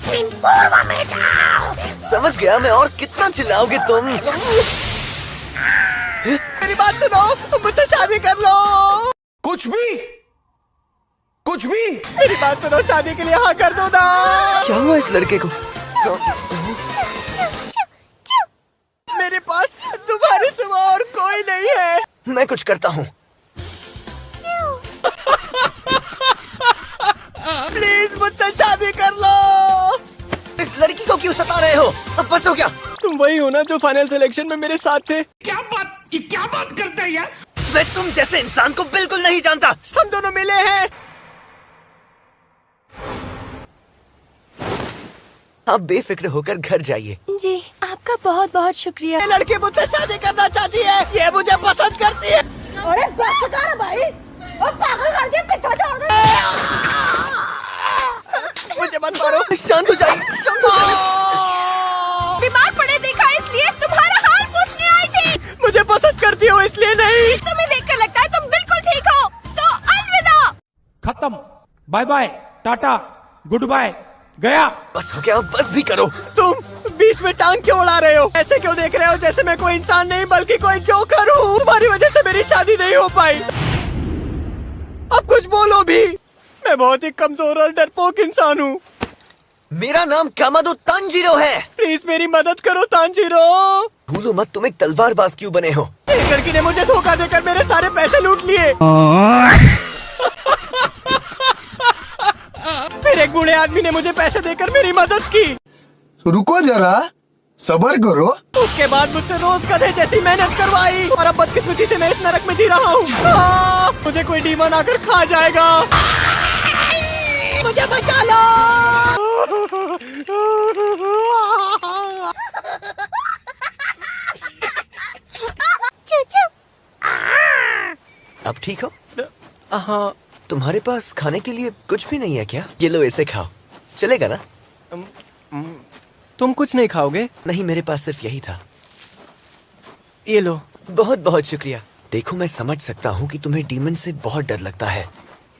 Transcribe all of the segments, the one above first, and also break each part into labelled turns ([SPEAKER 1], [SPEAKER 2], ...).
[SPEAKER 1] पूर्व में जाओ।
[SPEAKER 2] समझ गया मैं, और कितना चिल्लाओगे तुम?
[SPEAKER 3] मेरी बात सुनो, मुझसे शादी कर लो।
[SPEAKER 4] कुछ भी
[SPEAKER 3] मेरी बात सुनो, शादी के लिए हाँ कर दो ना।
[SPEAKER 2] क्या हुआ इस लड़के को?
[SPEAKER 3] मेरे पास तुम्हारे सिवा और कोई नहीं है।
[SPEAKER 2] मैं कुछ करता हूँ।
[SPEAKER 3] प्लीज मुझसे शादी कर लो।
[SPEAKER 2] इस लड़की को क्यों सता रहे हो? अब बस हो क्या?
[SPEAKER 3] तुम वही हो ना जो फाइनल सिलेक्शन में मेरे साथ थे?
[SPEAKER 4] क्या बात करते हैं यार?
[SPEAKER 2] मैं तुम जैसे इंसान को बिल्कुल नहीं जानता।
[SPEAKER 3] हम दोनों मिले हैं।
[SPEAKER 2] आप बेफिक्र होकर घर जाइए।
[SPEAKER 5] जी, आपका बहुत बहुत शुक्रिया।
[SPEAKER 3] ये लड़की मुझसे शादी करना चाहती है, ये मुझे पसंद करती है।
[SPEAKER 1] अरे बस कर भाई, और पागल कर दिया, पीछा छोड़ दे।
[SPEAKER 3] मुझे मत मारो।
[SPEAKER 2] शांत हो जाइए, शांत हो जाइए।
[SPEAKER 5] बीमार पड़े देखा इसलिए तुम्हारा हाल पूछने आई थी।
[SPEAKER 3] मुझे पसंद करती हो इसलिए नहीं।
[SPEAKER 5] तुम्हें देखकर लगता है तुम बिल्कुल ठीक हो, तो अलविदा।
[SPEAKER 4] खत्म, बाय बाय, टाटा, गुड बाय, गया।
[SPEAKER 2] बस हो गया, बस भी करो।
[SPEAKER 3] तुम बीच में टांग क्यों उड़ा रहे हो? ऐसे क्यों देख रहे हो जैसे मैं कोई इंसान नहीं बल्कि कोई जोकर हूँ? तुम्हारी वजह से मेरी शादी नहीं हो पाई। अब कुछ बोलो भी। मैं बहुत ही कमजोर और डरपोक इंसान हूँ।
[SPEAKER 2] मेरा नाम कामादो तांजीरो है।
[SPEAKER 3] प्लीज मेरी मदद करो तांजीरो।
[SPEAKER 2] भूलो मत तुम एक तलवारबाज क्यों बने हो।
[SPEAKER 3] एक लड़की ने मुझे धोखा देकर मेरे सारे पैसे लूट लिए। फिर एक बूढ़े आदमी ने मुझे पैसे देकर मेरी मदद की।
[SPEAKER 6] रुको जरा, सब्र करो।
[SPEAKER 3] उसके बाद मुझसे रोज गधे जैसी मेहनत करवाई, और अब बदकिस्मती से मैं इस नरक में जी रहा हूँ। मुझे कोई डीमन आकर खा जाएगा। मुझे बचा लो।
[SPEAKER 2] अब ठीक हो?
[SPEAKER 3] हाँ।
[SPEAKER 2] तुम्हारे पास खाने के लिए कुछ भी नहीं है क्या? ये लो, इसे खाओ, चलेगा ना?
[SPEAKER 3] तुम कुछ नहीं खाओगे?
[SPEAKER 2] नहीं, मेरे पास सिर्फ यही था।
[SPEAKER 3] ये लो।
[SPEAKER 2] बहुत बहुत शुक्रिया। देखो, मैं समझ सकता हूँ कि तुम्हें डीमन से बहुत डर लगता है।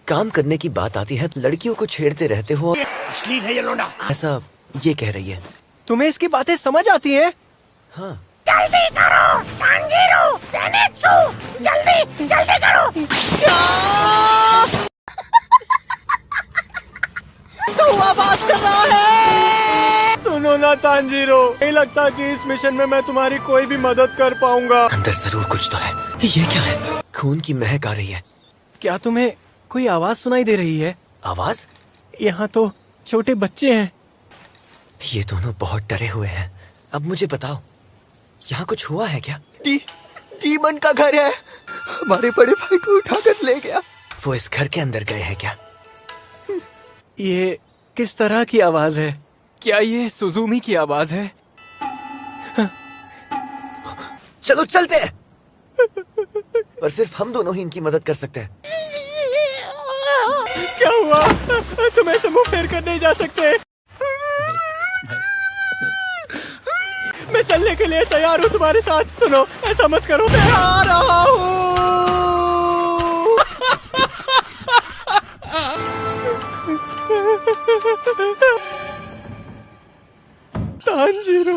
[SPEAKER 2] काम करने की बात आती है लड़कियों को छेड़ते रहते हो।
[SPEAKER 4] अश्लील है ये लोंडा।
[SPEAKER 2] ऐसा ये कह रही है।
[SPEAKER 3] तुम्हें इसकी बातें समझ आती हैं?
[SPEAKER 2] हाँ।
[SPEAKER 1] जल्दी करो तांजीरो, ज़ेनित्सु, जल्दी जल्दी करो।
[SPEAKER 3] तो आवाज कर रहा है। सुनो ना तांजीरो, नहीं लगता कि इस मिशन में मैं तुम्हारी कोई भी मदद कर पाऊंगा।
[SPEAKER 2] अंदर जरूर कुछ तो है। ये क्या है? खून की महक आ रही है।
[SPEAKER 3] क्या तुम्हें कोई आवाज सुनाई दे रही है?
[SPEAKER 2] आवाज?
[SPEAKER 3] यहाँ तो छोटे बच्चे हैं।
[SPEAKER 2] ये दोनों बहुत डरे हुए हैं। अब मुझे बताओ, यहाँ कुछ हुआ है क्या?
[SPEAKER 3] डीमन का घर है। हमारे बड़े भाई को उठाकर ले गया।
[SPEAKER 2] वो इस घर के अंदर गए हैं क्या?
[SPEAKER 3] ये किस तरह की आवाज है? क्या ये सुजुमी की आवाज है?
[SPEAKER 2] चलो चलते हैं। पर सिर्फ हम दोनों ही इनकी मदद कर सकते हैं।
[SPEAKER 3] क्या हुआ? तुम ऐसे मुंह फेर कर नहीं जा सकते। मैं चलने के लिए तैयार हूँ तुम्हारे साथ। सुनो, ऐसा मत करो, मैं आ रहा हूँ। तांजीरो,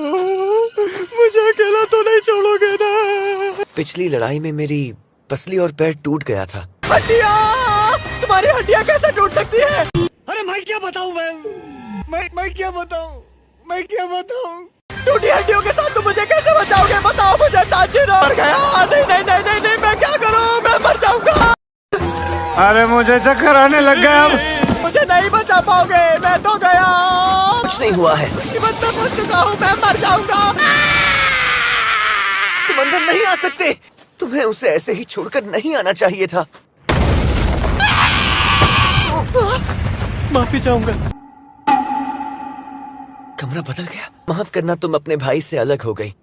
[SPEAKER 3] मुझे अकेला तो नहीं छोड़ोगे ना?
[SPEAKER 2] पिछली लड़ाई में मेरी पसली और पैर टूट गया था।
[SPEAKER 3] हड्डियाँ! तुम्हारी हड्डियाँ कैसे टूट सकती है?
[SPEAKER 4] अरे मैं क्या बताऊं? मैं क्या बताऊं? मैं क्या बताऊं?
[SPEAKER 3] टूटी हड्डियों के साथ तुम मुझे कैसे बचाओगे? बताओ मुझे तांजीरो। मर गया। नहीं नहीं नहीं नहीं नहीं, मैं क्या करूं? मैं मर जाऊंगा।
[SPEAKER 6] अरे मुझे चक्कर आने लग गया। अब
[SPEAKER 3] मुझे नहीं बचा पाओगे, मैं तो गया।
[SPEAKER 2] कुछ नहीं हुआ है।
[SPEAKER 3] मुसीबत में फंस चुका हूँ, मैं मर जाऊंगा।
[SPEAKER 2] तुम अंदर नहीं आ सकते। तुम्हें उसे ऐसे ही छोड़कर नहीं आना चाहिए था।
[SPEAKER 3] माफी चाहूंगा।
[SPEAKER 2] कमरा बदल गया। माफ करना, तुम अपने भाई से अलग हो गई।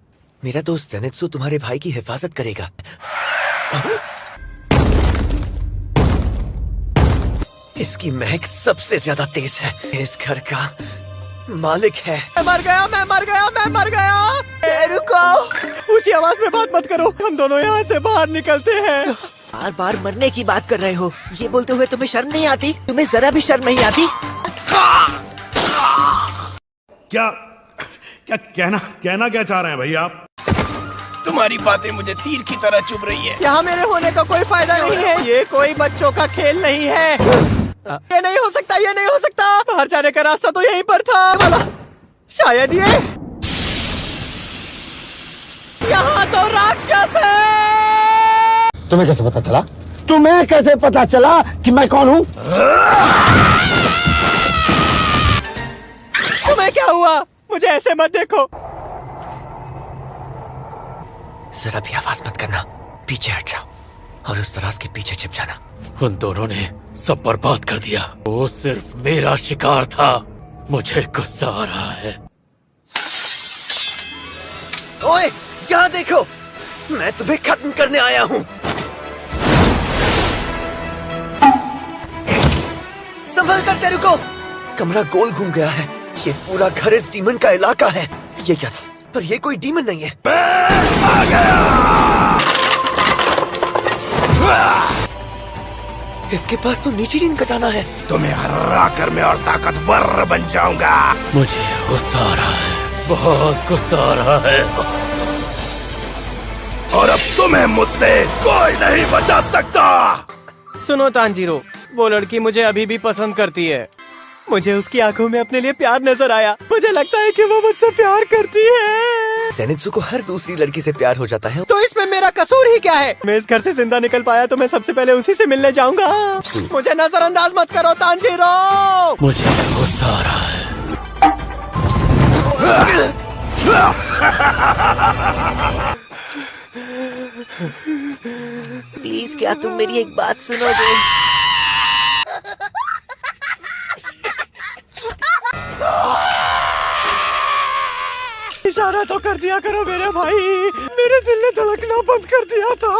[SPEAKER 2] मेरा दोस्त ज़ेनित्सु तुम्हारे भाई की हिफाजत करेगा। इसकी महक सबसे ज्यादा तेज है। इस घर का मालिक है।
[SPEAKER 3] मैं मर गया, मैं मर गया, मैं मर गया। रुको, ऊंची आवाज में बात मत करो। हम दोनों यहाँ से बाहर निकलते हैं।
[SPEAKER 7] बार बार मरने की बात कर रहे हो। ये बोलते हुए तुम्हें शर्म नहीं आती? तुम्हें जरा भी शर्म नहीं आती?
[SPEAKER 8] क्या क्या कहना क्या चाह रहे हैं भाई आप?
[SPEAKER 3] तुम्हारी बातें मुझे तीर की तरह चुभ रही है। यहाँ मेरे होने का कोई फायदा नहीं है। ये कोई बच्चों का खेल नहीं है। ये नहीं हो सकता, ये नहीं हो सकता। बाहर जाने का रास्ता तो यहीं पर था वाला। शायद ये यहाँ तो राक्षस है।
[SPEAKER 6] तुम्हें कैसे पता चला? तुम्हें कैसे पता चला कि मैं कौन हूँ?
[SPEAKER 3] तुम्हें क्या हुआ? मुझे ऐसे मत देखो।
[SPEAKER 2] जरा भी आवाज मत करना, पीछे हट जाओ और उस दराज के पीछे छिप जाना।
[SPEAKER 9] उन दोनों ने सब बर्बाद कर दिया। वो सिर्फ मेरा शिकार था। मुझे गुस्सा आ रहा है।
[SPEAKER 2] ओए, यहाँ देखो, मैं तुम्हें खत्म करने आया हूँ। संभल कर के रुको। कमरा गोल घूम गया है। ये पूरा घर इस डीमन का इलाका है। ये क्या था? पर ये कोई डीमन नहीं है। आ गया। इसके पास तो नीचिरीन कटाना है।
[SPEAKER 8] तुम्हें हरा कर मैं और ताकतवर बन जाऊंगा।
[SPEAKER 9] मुझे गुस्सा आ रहा है, बहुत गुस्सा आ रहा है।
[SPEAKER 8] और अब तुम्हें मुझसे कोई नहीं बचा सकता।
[SPEAKER 3] सुनो तांजीरो, वो लड़की मुझे अभी भी पसंद करती है। मुझे उसकी आंखों में अपने लिए प्यार नजर आया। मुझे लगता है कि वो मुझसे प्यार करती है।
[SPEAKER 2] ज़ेनित्सु को हर दूसरी लड़की से प्यार हो जाता है।
[SPEAKER 3] तो इसमें मेरा कसूर ही क्या है? मैं इस घर से जिंदा निकल पाया तो मैं सबसे पहले उसी से मिलने जाऊंगा। मुझे नजरअंदाज मत करो तांजीरो।
[SPEAKER 9] मुझे गुस्सा आ रहा है।
[SPEAKER 7] प्लीज क्या तुम मेरी एक बात सुनोगे?
[SPEAKER 3] इशारा तो कर दिया करो मेरे भाई। मेरे दिल ने धड़कना बंद कर दिया था।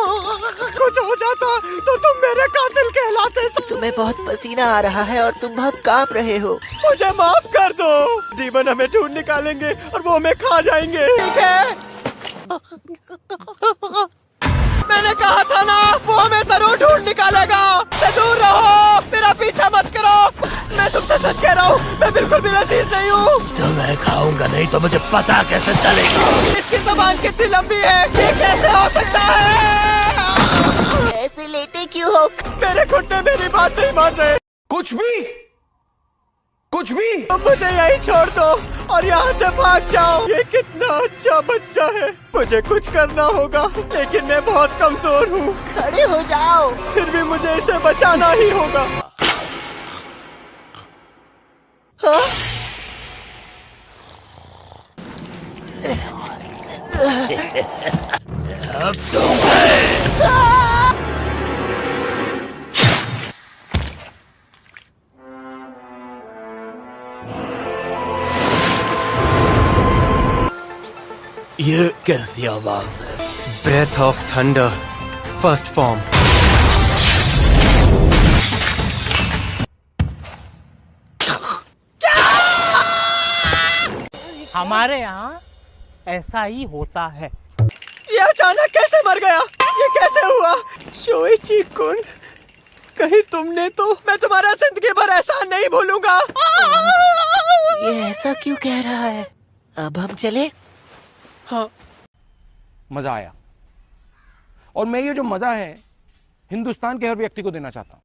[SPEAKER 3] कुछ हो जाता तो तुम मेरे कातिल कहलाते।
[SPEAKER 7] तुम्हें बहुत पसीना आ रहा है और तुम बहुत कांप रहे हो।
[SPEAKER 3] मुझे माफ कर दो। डीमन हमें ढूंढ निकालेंगे और वो हमें खा जाएंगे। ठीक है? मैंने कहा था ना, वो हमें जरूर ढूंढ निकालेगा। से दूर रहो, मेरा पीछा मत करो। मैं तुमसे सच कह रहा हूँ, मैं बिल्कुल भी लजीज नहीं हूँ।
[SPEAKER 9] तो मैं खाऊंगा नहीं तो मुझे पता कैसे चलेगा?
[SPEAKER 3] इसकी जबान कितनी लंबी है? ये कैसे हो सकता है?
[SPEAKER 7] ऐसे लेटे क्यों हो?
[SPEAKER 3] मेरे घुटने मेरी बात नहीं मान रहे।
[SPEAKER 4] कुछ भी
[SPEAKER 3] तुम मुझे यही छोड़ दो और यहाँ से भाग जाओ। ये कितना अच्छा बच्चा है। मुझे कुछ करना होगा, लेकिन मैं बहुत कमजोर हूँ।
[SPEAKER 7] खड़े हो जाओ।
[SPEAKER 3] फिर भी मुझे इसे बचाना ही होगा। हाँ?
[SPEAKER 9] अब तुम गए। ये कैसी आवाज है?
[SPEAKER 3] Breath of thunder, first form.
[SPEAKER 10] हमारे यहाँ ऐसा ही होता है।
[SPEAKER 3] ये अचानक कैसे मर गया? ये कैसे हुआ? शोइची कुन, कहीं तुमने तो। मैं तुम्हारा जिंदगी भर एहसान नहीं भूलूंगा।
[SPEAKER 7] ये ऐसा क्यों कह रहा है? अब हम चले?
[SPEAKER 3] हाँ।
[SPEAKER 4] मजा आया और मैं ये जो मजा है हिंदुस्तान के हर व्यक्ति को देना चाहता हूँ।